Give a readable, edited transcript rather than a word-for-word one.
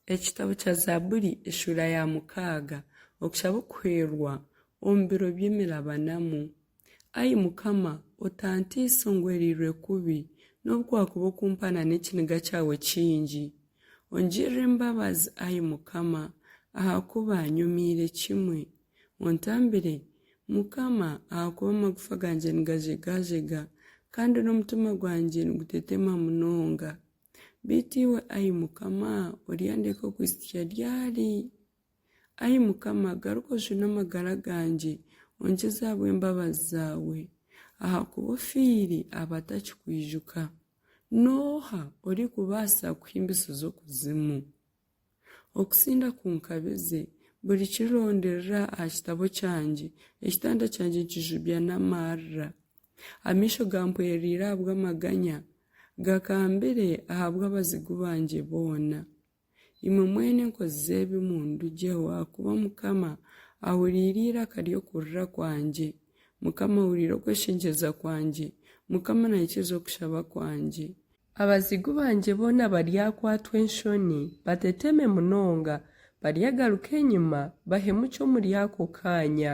Ekitabo kya Zaaburi eshura ya 6 okushaba okuhweerwa omu biro by'emirabanamu. Ai Mukama, otantiisa ngwerirwe kubi, n'obukwakuba okumpana n'ekiniga kyawe kingi. Ongirire embabazi, Ai Mukama, ahakuba nyumiire kimwe. Ontambire, Mukama, ahakuba amagufa gange nigajegajega, kandi n'omutima gwange nigutetema munonga. Bitu iwe, Ai Mukama, oriyandeka okwisitya ryari? Ai Mukama, garuka ojune amagara gange, ongyeze ahabw'embabazi zaawe. Ahakuba ofiire abatakikwijuka, nooha orikubaasa kuhimbisa z'okuzimu. Okusinda kunkabize, buri kironderera aha kitabo kyange, ekitanda kyange nkijubya n'amarra. Amiisho gampwerire ahabw'amaganya, gakambire ahabw'abazigu bange boona. Imwe mwene enkozi z'ebimu ndugyeho, ahakuba Mukama ahuriire iraka ry'okurira kwange. Mukama ahuriire okweshengyeza kwange. Mukama nahikiriza okushaba kwange. Abazigu bange boona baryakwatwa enshoni, bateteme munonga, baryagaruka enyuma, bahemuke omuri ako kaanya.